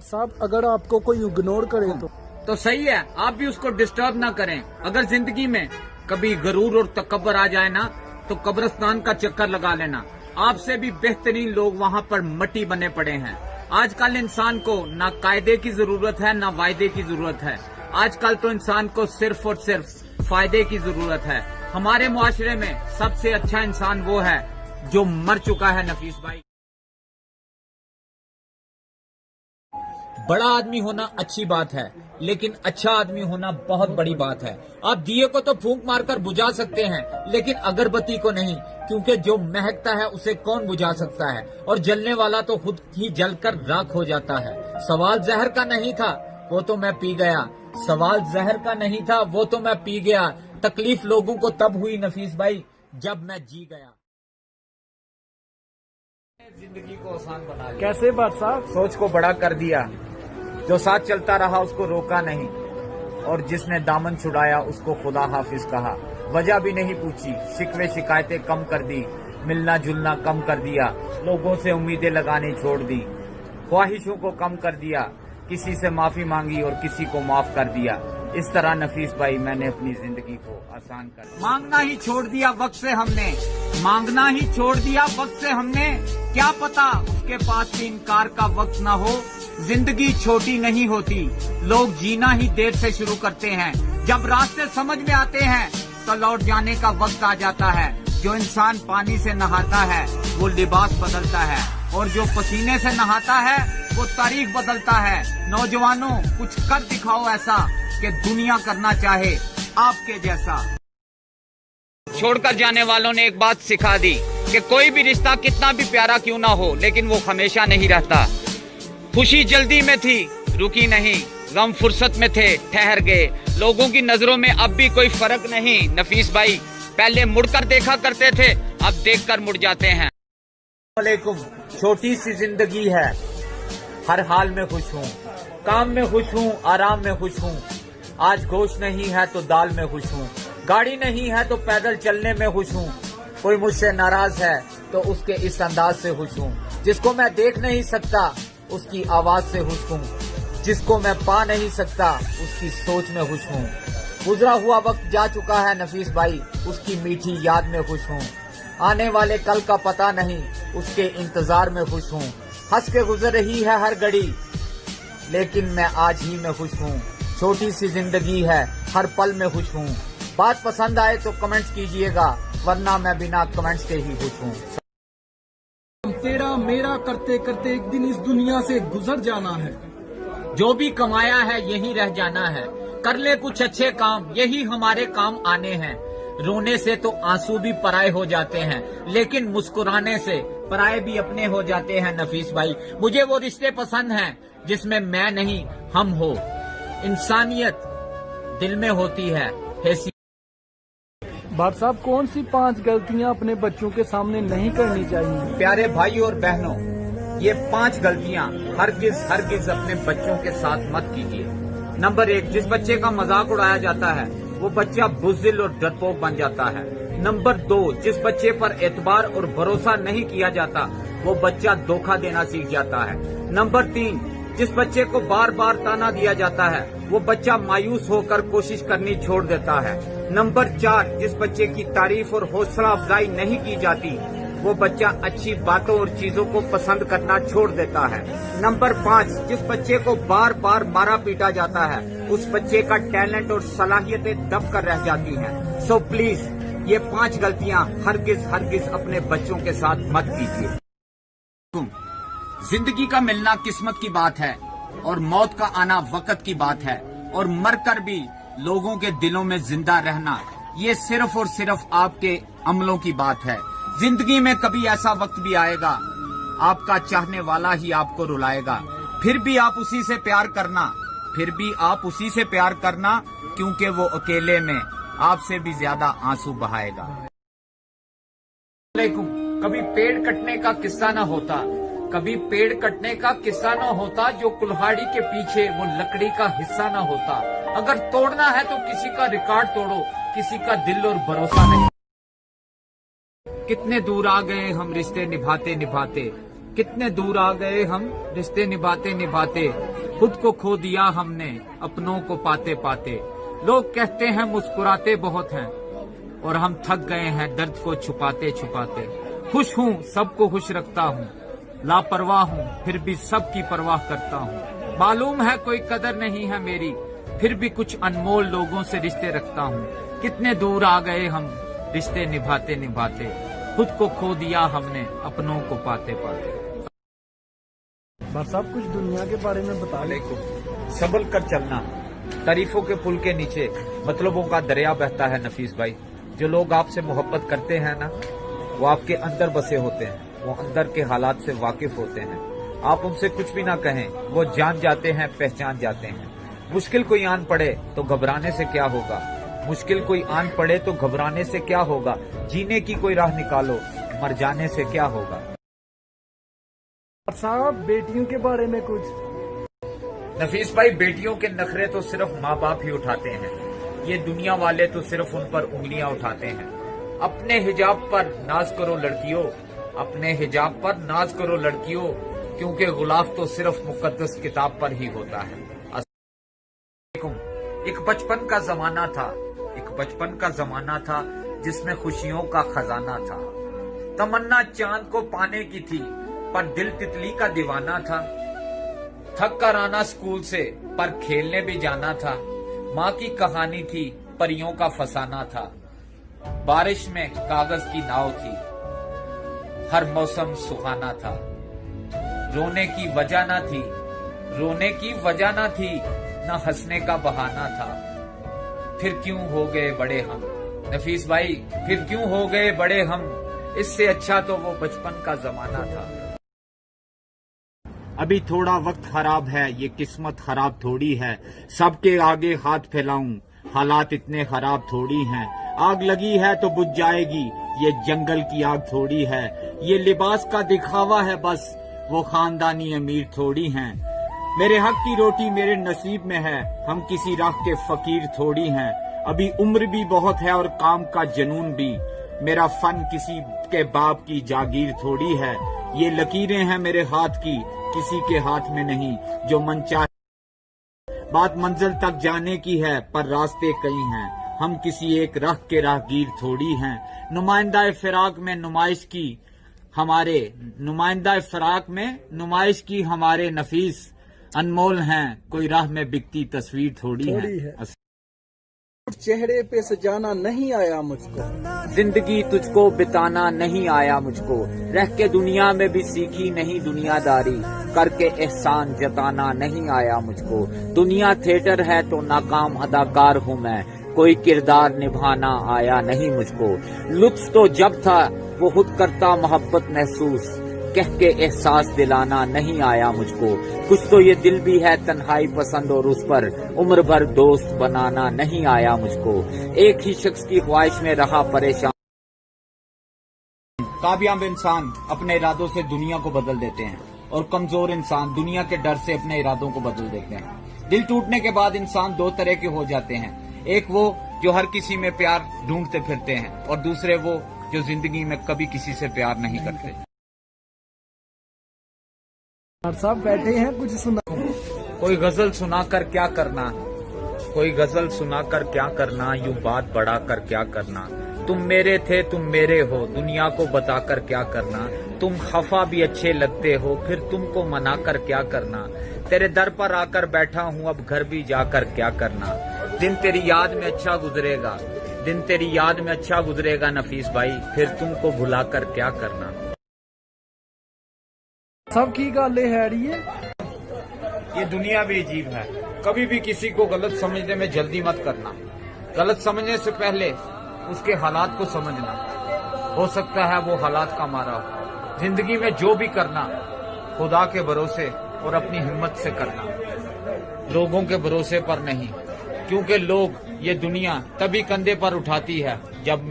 साहब अगर आपको कोई इग्नोर करे तो सही है, आप भी उसको डिस्टर्ब ना करें। अगर जिंदगी में कभी गरूर और तकब्बर आ जाए ना तो कब्रिस्तान का चक्कर लगा लेना। आपसे भी बेहतरीन लोग वहाँ पर मट्टी बने पड़े हैं। आजकल इंसान को ना कायदे की जरूरत है ना वायदे की जरूरत है। आजकल तो इंसान को सिर्फ और सिर्फ फायदे की जरूरत है। हमारे मुआशरे में सबसे अच्छा इंसान वो है जो मर चुका है। नफीस भाई, बड़ा आदमी होना अच्छी बात है, लेकिन अच्छा आदमी होना बहुत बड़ी बात है। आप दिए को तो फूंक मारकर बुझा सकते हैं, लेकिन अगरबत्ती को नहीं, क्योंकि जो महकता है उसे कौन बुझा सकता है, और जलने वाला तो खुद ही जलकर राख हो जाता है। सवाल जहर का नहीं था, वो तो मैं पी गया। सवाल जहर का नहीं था, वो तो मैं पी गया। तकलीफ लोगों को तब हुई नफीस भाई जब मैं जी गया। जिंदगी को आसान बना लिया। कैसे बात साहब? सोच को बड़ा कर दिया। जो साथ चलता रहा उसको रोका नहीं, और जिसने दामन छुड़ाया उसको खुदा हाफिज कहा। वजह भी नहीं पूछी, शिकवे शिकायतें कम कर दी, मिलना जुलना कम कर दिया, लोगों से उम्मीदें लगानी छोड़ दी, ख्वाहिशों को कम कर दिया, किसी से माफी मांगी और किसी को माफ कर दिया। इस तरह नफीस भाई मैंने अपनी जिंदगी को आसान कर दिया। मांगना ही छोड़ दिया वक्त से हमने, मांगना ही छोड़ दिया वक्त से हमने। क्या पता उसके पास भी इनकार का वक्त ना हो। जिंदगी छोटी नहीं होती, लोग जीना ही देर से शुरू करते हैं। जब रास्ते समझ में आते हैं तो लौट जाने का वक्त आ जाता है। जो इंसान पानी से नहाता है वो लिबास बदलता है, और जो पसीने से नहाता है वो तारीख बदलता है। नौजवानों, कुछ कर दिखाओ ऐसा कि दुनिया करना चाहे आपके जैसा। छोड़कर जाने वालों ने एक बात सिखा दी कि कोई भी रिश्ता कितना भी प्यारा क्यों ना हो, लेकिन वो हमेशा नहीं रहता। खुशी जल्दी में थी, रुकी नहीं, गम फुर्सत में थे, ठहर गए। लोगों की नजरों में अब भी कोई फर्क नहीं। नफीस भाई, पहले मुड़कर देखा करते थे, अब देखकर मुड़ जाते हैं। वालेकुम। छोटी सी जिंदगी है, हर हाल में खुश हूँ, काम में खुश हूँ, आराम में खुश हूँ। आज गोश्त नहीं है तो दाल में खुश हूँ, गाड़ी नहीं है तो पैदल चलने में खुश हूँ। कोई मुझसे नाराज है तो उसके इस अंदाज से खुश हूँ। जिसको मैं देख नहीं सकता उसकी आवाज से खुश हूँ, जिसको मैं पा नहीं सकता उसकी सोच में खुश हूँ। गुजरा हुआ वक्त जा चुका है नफीस भाई, उसकी मीठी याद में खुश हूँ। आने वाले कल का पता नहीं, उसके इंतजार में खुश हूँ। हंस के गुजर रही है हर घड़ी, लेकिन मैं आज ही में खुश हूँ। छोटी सी जिंदगी है, हर पल में खुश हूँ। बात पसंद आए तो कमेंट्स कीजिएगा, वरना मैं बिना कमेंट्स के ही खुश हूँ। तेरा मेरा करते करते एक दिन इस दुनिया से गुजर जाना है। जो भी कमाया है यही रह जाना है। कर ले कुछ अच्छे काम, यही हमारे काम आने हैं। रोने से तो आंसू भी पराए हो जाते हैं, लेकिन मुस्कुराने से पराए भी अपने हो जाते हैं। नफीस भाई, मुझे वो रिश्ते पसंद हैं जिसमें मैं नहीं हम हो। इंसानियत दिल में होती है, हैसियत। भाट साहब, कौन सी 5 गलतियां अपने बच्चों के सामने नहीं करनी चाहिए? प्यारे भाई और बहनों, ये 5 गलतियां हरगिज अपने बच्चों के साथ मत कीजिए। नंबर 1, जिस बच्चे का मजाक उड़ाया जाता है वो बच्चा बुज़दिल और डरपोक बन जाता है। नंबर 2, जिस बच्चे पर एतबार और भरोसा नहीं किया जाता वो बच्चा धोखा देना सीख जाता है। नंबर 3, जिस बच्चे को बार बार ताना दिया जाता है वो बच्चा मायूस होकर कोशिश करनी छोड़ देता है। नंबर 4, जिस बच्चे की तारीफ और हौसला अफजाई नहीं की जाती वो बच्चा अच्छी बातों और चीजों को पसंद करना छोड़ देता है। नंबर 5, जिस बच्चे को बार बार मारा पीटा जाता है उस बच्चे का टैलेंट और सलाहियतें दब कर रह जाती हैं। सो प्लीज ये 5 गलतियां हरगिज अपने बच्चों के साथ मत कीजिए। जिंदगी का मिलना किस्मत की बात है, और मौत का आना वक्त की बात है, और मरकर भी लोगों के दिलों में जिंदा रहना ये सिर्फ और सिर्फ आपके अमलों की बात है। जिंदगी में कभी ऐसा वक्त भी आएगा आपका चाहने वाला ही आपको रुलाएगा, फिर भी आप उसी से प्यार करना, क्योंकि वो अकेले में आपसे भी ज्यादा आंसू बहाएगा। कभी पेड़ कटने का किस्सा न होता, जो कुल्हाड़ी के पीछे वो लकड़ी का हिस्सा न होता। अगर तोड़ना है तो किसी का रिकॉर्ड तोड़ो, किसी का दिल और भरोसा नहीं। कितने दूर आ गए हम रिश्ते निभाते निभाते, कितने दूर आ गए हम रिश्ते निभाते निभाते, खुद को खो दिया हमने अपनों को पाते पाते। लोग कहते हैं मुस्कुराते बहुत हैं और हम थक गए हैं दर्द को छुपाते छुपाते। खुश हूँ सबको खुश रखता हूँ, लापरवाह हूँ फिर भी सबकी परवाह करता हूँ। मालूम है कोई कदर नहीं है मेरी, फिर भी कुछ अनमोल लोगों से रिश्ते रखता हूँ। कितने दूर आ गए हम रिश्ते निभाते निभाते, खुद को खो दिया हमने अपनों को पाते पाते। भाट साहब कुछ दुनिया के बारे में बता लें। संभल कर चलना, तारीफों के पुल के नीचे मतलबों का दरिया बहता है नफीस भाई। जो लोग आपसे मोहब्बत करते हैं ना, वो आपके अंदर बसे होते हैं, वो अंदर के हालात से वाकिफ होते हैं। आप उनसे कुछ भी ना कहें, वो जान जाते हैं, पहचान जाते हैं। मुश्किल कोई आन पड़े तो घबराने से क्या होगा, मुश्किल कोई आन पड़े तो घबराने से क्या होगा। जीने की कोई राह निकालो, मर जाने से क्या होगा। भाट साहब बेटियों के बारे में कुछ। नफीस भाई, बेटियों के नखरे तो सिर्फ माँ बाप ही उठाते हैं, ये दुनिया वाले तो सिर्फ उन पर उंगलियां उठाते हैं। अपने हिजाब पर नाज करो लड़कियों, अपने हिजाब पर नाज करो लड़कियों, क्योंकि गुलाफ तो सिर्फ मुकद्दस किताब पर ही होता है। एक बचपन का जमाना था, एक बचपन का जमाना था जिसमें खुशियों का खजाना था। तमन्ना चांद को पाने की थी पर दिल तितली का दीवाना था। थक कर आना स्कूल से पर खेलने भी जाना था। माँ की कहानी थी परियों का फसाना था। बारिश में कागज की नाव थी, हर मौसम सुहाना था। रोने की वजह न थी, रोने की वजह न थी, न हंसने का बहाना था। फिर क्यों हो गए बड़े हम, नफीस भाई फिर क्यों हो गए बड़े हम, इससे अच्छा तो वो बचपन का जमाना था। अभी थोड़ा वक्त खराब है, ये किस्मत खराब थोड़ी है। सबके आगे हाथ फैलाऊं, हालात इतने खराब थोड़ी हैं। आग लगी है तो बुझ जाएगी, ये जंगल की आग थोड़ी है। ये लिबास का दिखावा है बस, वो खानदानी अमीर थोड़ी हैं। मेरे हक की रोटी मेरे नसीब में है, हम किसी राह के फकीर थोड़ी हैं। अभी उम्र भी बहुत है और काम का जुनून भी, मेरा फन किसी के बाप की जागीर थोड़ी है। ये लकीरें हैं मेरे हाथ की, किसी के हाथ में नहीं, जो मन चाहे। बात मंजिल तक जाने की है पर रास्ते कई हैं, हम किसी एक राह के राहगीर थोड़ी हैं। नुमाइंदा फिराक में नुमाइश की हमारे, नुमाइंदा फिराक में नुमाइश की हमारे नफीस अनमोल हैं, कोई राह में बिकती तस्वीर थोड़ी है। चेहरे पे सजाना नहीं आया मुझको, जिंदगी तुझको बिताना नहीं आया मुझको। रह के दुनिया में भी सीखी नहीं दुनियादारी, करके एहसान जताना नहीं आया मुझको। दुनिया थिएटर है तो नाकाम अदाकार हूँ मैं, कोई किरदार निभाना आया नहीं मुझको। लुत्फ तो जब था वो खुद करता मोहब्बत महसूस, कह के एहसास दिलाना नहीं आया मुझको। कुछ तो ये दिल भी है तन्हाई पसंद और उस पर उम्र भर दोस्त बनाना नहीं आया मुझको। एक ही शख्स की ख्वाहिश में रहा परेशान। कामयाब इंसान अपने इरादों से दुनिया को बदल देते हैं और कमजोर इंसान दुनिया के डर से अपने इरादों को बदल देते हैं। दिल टूटने के बाद इंसान दो तरह के हो जाते हैं, एक वो जो हर किसी में प्यार ढूंढते फिरते हैं और दूसरे वो जो जिंदगी में कभी किसी से प्यार नहीं करते। भाट साहब बैठे हैं, कुछ सुना। कोई गजल सुनाकर क्या करना, कोई गजल सुनाकर क्या करना, यूं बात बढ़ाकर क्या करना। तुम मेरे थे तुम मेरे हो, दुनिया को बताकर क्या करना। तुम खफा भी अच्छे लगते हो, फिर तुमको मनाकर क्या करना। तेरे दर पर आकर बैठा हूँ, अब घर भी जाकर क्या करना। दिन तेरी याद में अच्छा गुजरेगा, दिन तेरी याद में अच्छा गुजरेगा नफीस भाई, फिर तुमको भुलाकर क्या करना। सब की गल है ये दुनिया भी अजीब है, कभी भी किसी को गलत समझने में जल्दी मत करना। गलत समझने से पहले उसके हालात को समझना, हो सकता है वो हालात का मारा हो। जिंदगी में जो भी करना खुदा के भरोसे और अपनी हिम्मत से करना, लोगों के भरोसे पर नहीं, क्योंकि लोग ये दुनिया तभी कंधे पर उठाती है जब